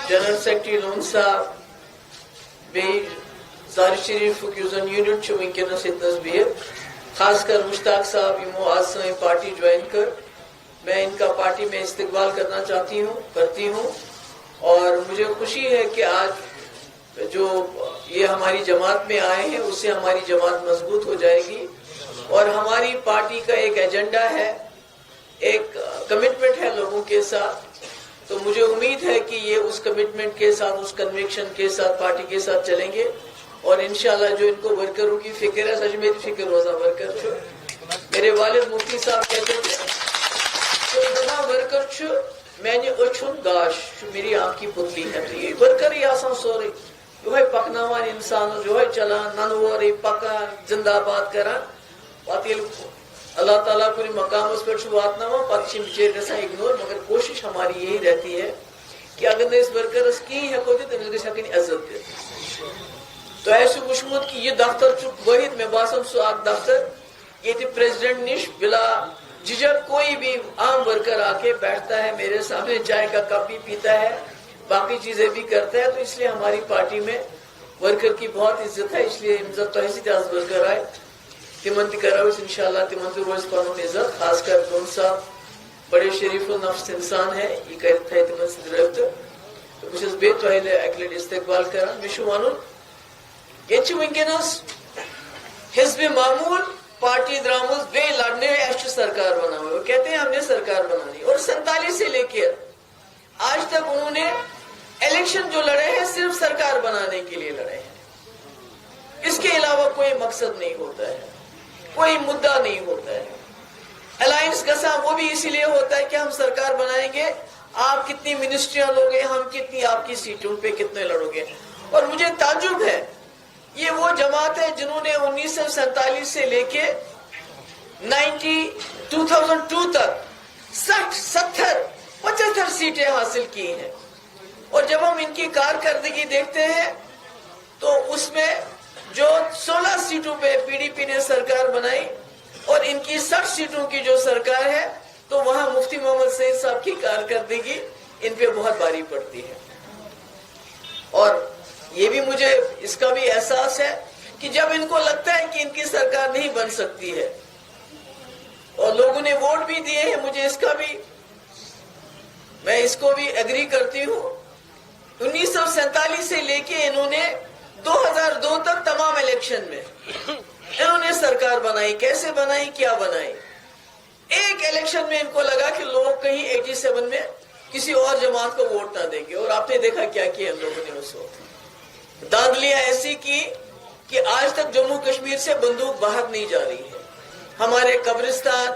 General Secretary Loon Saab, Zahir Sharif Fusion Unit چھُ وٕنکٮ۪نس ییٚتنس بِہِتھ خاص کر مشتاق صاحب یِمو آج سٲنۍ پارٹی جوائن کر میں ان کا پارٹی میں استقبال کرنا کرتی ہوں اور مجھے خوشی ہے کہ آج جو یہ ہماری جماعت میں آئے ہیں اس سے ہماری جماعت مضبوط ہو جائے گی اور ہماری پارٹی کا ایک ایجنڈا ہے، ایک کمٹمنٹ ہے لوگوں کے ساتھ، تو مجھے امید ہے کہ یہ اس کمٹمنٹ کے ساتھ، اس کنوکشن کے ساتھ پارٹی کے ساتھ چلیں گے اور انشاءاللہ جو ان کو ورکروں کی فکر ہے، سچ میری فکر روزہ ورکر چھو میرے والد مفتی صاحب کہتے تھے ورکر چھو میں نے اچھن گاش میری آنکھ کی پتلی ہے، تو یہ ورکر ہی آسان سورے جو ہے پکناوان انسان جو ہے چلان ننور پکان زندہ باد کران پتہ اللہ تعالیٰ کو مقام اس پر واتنا پتہ بچے گھان اگنور، مگر کوشش ہماری یہی رہتی ہے کہ اگر اس ورکرس کہیں ہیکو دت تمس گژھِ ہیکن عزت دت۔ تو ایسے وچمت کہ یہ دفتر واحد میں باسان سو اک دفتر یہ پریزیڈنٹ نش بلا جھجک کوئی بھی عام ورکر آ کے بیٹھتا ہے میرے سامنے، چائے کا کپ بھی پیتا ہے، باقی چیزیں بھی کرتا ہے، تو اس لیے ہماری پارٹی میں ورکر کی بہت عزت ہے، اس لیے عزت تو ایسی آز ورکر آئے تمن ترو انشاءاللہ تمن روز پن عزت، خاص کر دون صاحب بڑے شریف النفس انسان ہے، یہ کرے تمن ست رابطہ، تو بس بی تہ اکہ لٹ استقبال کران مے ون یہ ونکس حزب معمول پارٹی درامز بے لڑنے اس سرکار بنا ہوئے، وہ کہتے ہیں ہم نے سرکار بنانی، اور 47 سے لے کے آج تک انہوں نے الیکشن جو لڑے ہیں صرف سرکار بنانے کے لیے لڑے ہیں، اس کے علاوہ کوئی مقصد نہیں ہوتا ہے، کوئی مدعا نہیں ہوتا ہے۔ الائنس گسا وہ بھی اسی لیے ہوتا ہے کہ ہم سرکار بنائیں گے، آپ کتنی منسٹریاں لوگے، ہم کتنی آپ کی سیٹوں پہ کتنے لڑو گے، اور مجھے تعجب ہے یہ وہ جماعت ہے جنہوں نے 1947 سے لے کے 2002 تک 60 70 75 سیٹیں حاصل کی ہیں، اور جب ہم ان کی کارکردگی دیکھتے ہیں تو اس میں جو 16 سیٹوں پہ پی ڈی پی نے سرکار بنائی اور ان کی 60 سیٹوں کی جو سرکار ہے تو وہاں مفتی محمد سعید صاحب کی کارکردگی ان پہ بہت بھاری پڑتی ہے، اور یہ بھی مجھے اس کا بھی احساس ہے کہ جب ان کو لگتا ہے کہ ان کی سرکار نہیں بن سکتی ہے اور لوگوں نے ووٹ بھی دیے ہیں، مجھے اس کا بھی میں اس کو بھی ایگری کرتی ہوں، 1947 سے لے کے انہوں نے 2002 تک تمام الیکشن میں انہوں نے سرکار بنائی، کیسے بنائی، کیا بنائی، ایک الیکشن میں ان کو لگا کہ لوگ کہیں 87 میں کسی اور جماعت کو ووٹ نہ دیں گے، اور آپ نے دیکھا کیا کیا ان لوگوں نے اس وقت، داندلیاں ایسی کی کہ آج تک جموں کشمیر سے بندوق باہر نہیں جا رہی ہے، ہمارے قبرستان،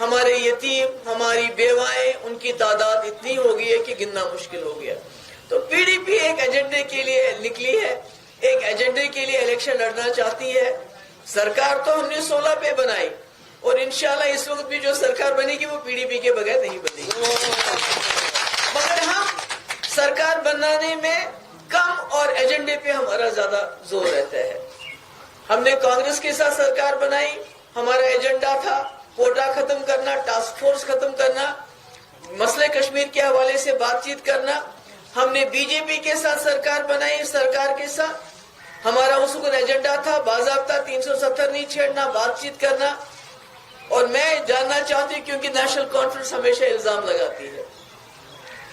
ہمارے یتیم، ہماری بیوائیں، ان کی تعداد اتنی ہو گئی ہے کہ گننا مشکل ہو گیا۔ تو پی ڈی پی ایک ایجنڈے کے لیے نکلی ہے، ایک ایجنڈے کے لیے الیکشن لڑنا چاہتی ہے، سرکار تو ہم نے 16 پہ بنائی، اور انشاءاللہ اس وقت بھی جو سرکار بنے گی وہ پی ڈی پی کے بغیر نہیں بنے گی، مگر ہم سرکار بنانے میں کم اور ایجنڈے پہ ہمارا زیادہ زور رہتا ہے۔ ہم نے کانگریس کے ساتھ سرکار بنائی، ہمارا ایجنڈا تھا کوٹا ختم کرنا، ٹاسک فورس ختم کرنا، مسئلہ کشمیر کے حوالے سے بات چیت کرنا۔ ہم نے بی جے پی کے ساتھ سرکار بنائی، سرکار کے ساتھ ہمارا اس وقت ایجنڈا تھا باضابطہ 370 نہیں چھیڑنا، بات چیت کرنا، اور میں جاننا چاہتی ہوں کیونکہ نیشنل کانفرنس ہمیشہ الزام لگاتی ہے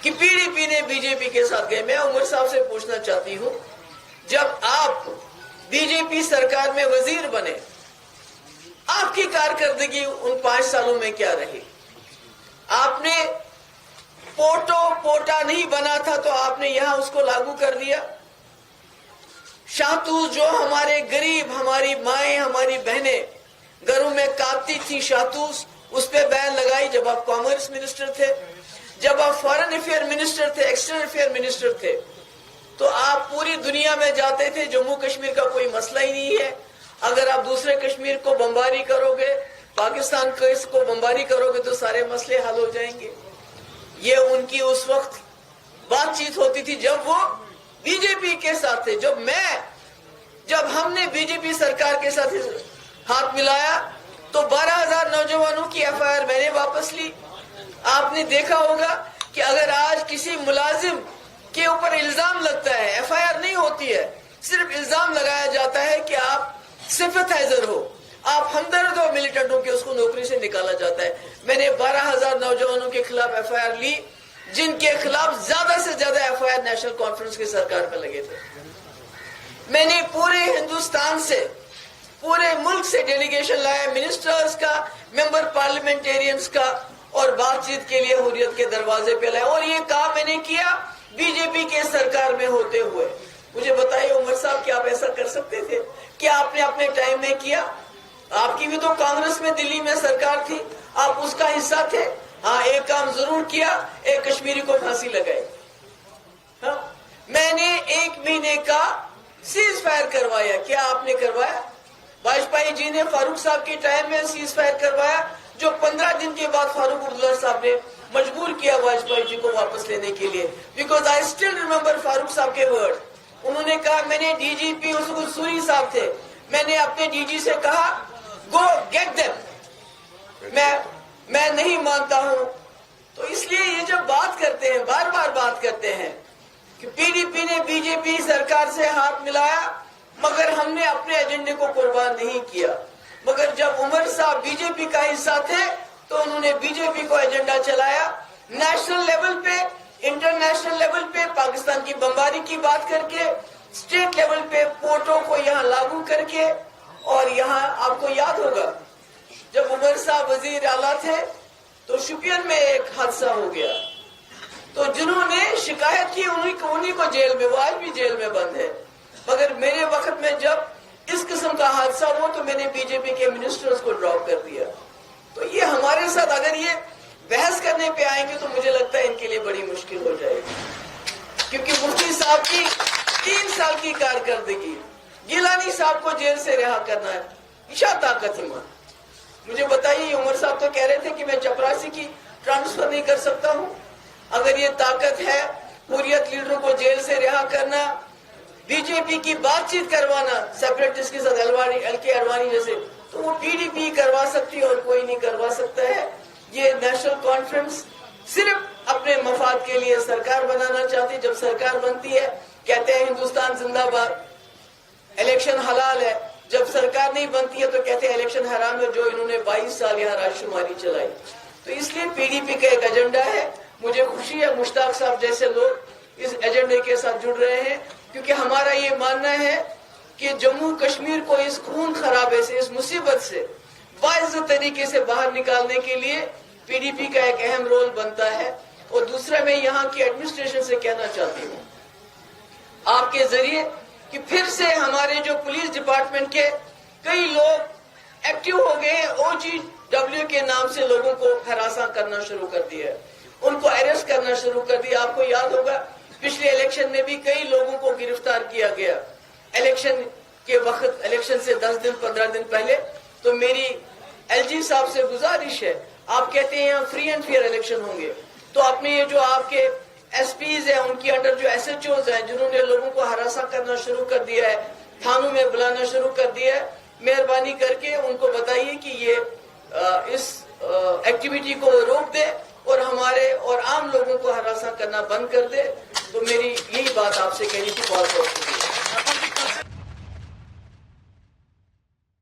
کہ پی ڈی پی نے بی جے پی کے ساتھ گئے، میں عمر صاحب سے پوچھنا چاہتی ہوں جب آپ بی جے پی سرکار میں وزیر بنے آپ کی کارکردگی ان 5 سالوں میں کیا رہی؟ آپ نے پوٹا نہیں بنا تھا تو آپ نے یہاں اس کو لاگو کر دیا۔ شاہتوت جو ہمارے غریب، ہماری مائیں، ہماری بہنیں گھروں میں کاٹتی تھی شاہتوت، اس پہ بین لگائی جب آپ کامرس منسٹر تھے، جب آپ فارن افیئر منسٹر تھے، ایکسٹرنل افیئر منسٹر تھے، تو آپ پوری دنیا میں جاتے تھے، جموں کشمیر کا کوئی مسئلہ ہی نہیں ہے، اگر آپ دوسرے کشمیر کو بمباری کرو گے، پاکستان کو بمباری کرو گے تو سارے مسئلے حل ہو جائیں گے۔ یہ ان کی اس وقت بات چیت ہوتی تھی جب وہ بی جے پی کے ساتھ تھے۔ جب ہم نے بی جے پی سرکار کے ساتھ ہاتھ ملایا تو 12,000 نوجوانوں کی ایف آئی آر میں نے واپس لی۔ آپ نے دیکھا ہوگا کہ اگر آج کسی ملازم کے اوپر الزام لگتا ہے, ایف آئی آر نہیں ہوتی ہے, صرف الزام لگایا جاتا ہے کہ آپ سمپتھائزر ہو, آپ ہمدرد ہو ملیٹنٹوں کے, اس کو نوکری سے نکالا جاتا ہے. میں نے 12,000 نوجوانوں کے خلاف ایف آئی آر لی, جن کے خلاف زیادہ سے زیادہ F I R National Conference کی سرکار پہ لگے تھے. میں نے پورے ہندوستان سے, پورے ملک سے ڈیلیگیشن لایا, منسٹرز کا, ممبر پارلیمنٹیرینز کا, اور بات چیت کے لیے حریت کے دروازے پہ لایا. اور یہ کام میں نے کیا بی جے پی کے سرکار میں ہوتے ہوئے. مجھے بتائیے عمر صاحب, کیا آپ ایسا کر سکتے تھے؟ کیا آپ نے اپنے ٹائم میں کیا؟ آپ کی بھی تو کانگریس میں دلی میں سرکار تھی, آپ اس کا حصہ تھے. ہاں, ایک کام ضرور کیا, ایک کشمیری کو پھانسی لگائی. ہاں, میں نے 1 مہینے کا سیز فائر کروایا. کیا آپ نے کروایا؟ واجپئی جی نے فاروق صاحب کے ٹائم میں سیز فائر کروایا, جو 15 دن کے بعد فاروق عبداللہ صاحب نے مجبور کیا واجپئی جی کو واپس لینے کے لیے. بیکاز آئی اسٹل ریمبر فاروق صاحب کے ورڈ. انہوں نے کہا, میں نے ڈی جی پی اس وقت سوری صاحب تھے, میں نے اپنے ڈی جی سے کہا گو گیٹ دیم, میں نہیں مانتا ہوں. تو اس لیے یہ جب بات کرتے ہیں, بار بار بات کرتے ہیں کہ پی ڈی پی نے بی جے پی سرکار سے ہاتھ ملایا, مگر ہم نے اپنے ایجنڈے کو قربان نہیں کیا. مگر جب عمر صاحب بی جے پی کا حصہ تھے تو انہوں نے بی جے پی کو ایجنڈا چلایا, نیشنل لیول پہ, انٹرنیشنل لیول پہ پاکستان کی بمباری کی بات کر کے, اسٹیٹ لیول پہ پورٹوں کو یہاں لاگو کر کے. اور یہاں آپ کو یاد ہوگا جب عمر صاحب وزیر اعلیٰ تھے تو شپین میں ایک حادثہ ہو گیا, تو جنہوں نے شکایت کی انہیں کو جیل میں, وہ آج بھی جیل میں بند ہے. مگر میرے وقت میں جب اس قسم کا حادثہ ہوا تو میں نے بی جے پی کے منسٹرز کو ڈراپ کر دیا. تو یہ ہمارے ساتھ اگر یہ بحث کرنے پہ آئیں گے تو مجھے لگتا ہے ان کے لیے بڑی مشکل ہو جائے گی, کیونکہ مفتی صاحب کی 3 سال کی کارکردگی, گیلانی صاحب کو جیل سے رہا کرنا ہے, کیا طاقت ہمت. مجھے بتائیے, عمر صاحب تو کہہ رہے تھے کہ میں چپراسی کی ٹرانسفر نہیں کر سکتا ہوں. اگر یہ طاقت ہے حریت لیڈروں کو جیل سے رہا کرنا, بی جے پی کی بات چیت کروانا سیپریٹسٹ کے ساتھ, ایل کے اڈوانی جیسے, تو وہ پی ڈی پی کروا سکتی ہے اور کوئی نہیں کروا سکتا ہے. یہ نیشنل کانفرنس صرف اپنے مفاد کے لیے سرکار بنانا چاہتی ہے. جب سرکار بنتی ہے کہتے ہیں ہندوستان زندہ باد, الیکشن حلال ہے. جب سرکار نہیں بنتی ہے تو کہتے ہیں الیکشن حرام ہے, جو انہوں نے 22 سال یہاں راج شماری چلائی. تو اس لیے پی ڈی پی کا ایک ایجنڈا ہے. مجھے خوشی ہے مشتاق صاحب جیسے لوگ اس ایجنڈے کے ساتھ جڑ رہے ہیں, کیونکہ ہمارا یہ ماننا ہے کہ جموں کشمیر کو اس خون خرابے سے, اس مصیبت سے باعث طریقے سے باہر نکالنے کے لیے پی ڈی پی کا ایک اہم رول بنتا ہے. اور دوسرا میں یہاں کی ایڈمنسٹریشن سے کہنا چاہتی ہوں آپ کے ذریعے کہ پھر سے ہمارے جو پولیس ڈپارٹمنٹ کے کئی لوگ ایکٹیو ہو گئے, او جی ڈبلیو کے نام سے لوگوں کو ہراساں کرنا شروع کر دیا ہے, ان کو اریسٹ کرنا شروع کر دیا. آپ کو یاد ہوگا پچھلے الیکشن میں بھی کئی لوگوں کو گرفتار کیا گیا الیکشن کے وقت, الیکشن سے 10 دن 15 دن پہلے. تو میری ایل جی صاحب سے گزارش ہے, آپ کہتے ہیں یہاں فری اینڈ فیئر الیکشن ہوں گے, تو آپ نے یہ جو آپ کے ایس پیز ہیں, ان کی انڈر جو ایس ایچ اوز ہیں جنہوں نے لوگوں کو ہراساں کرنا شروع کر دیا ہے, تھانوں میں بلانا شروع کر دیا ہے, مہربانی کر کے ان کو بتائیے کہ یہ اس ایکٹیویٹی کو روک دے اور ہمارے اور عام لوگوں کو ہراساں کرنا بند کر دے. تو میری یہی بات آپ سے کہنی تھی. بہت بہت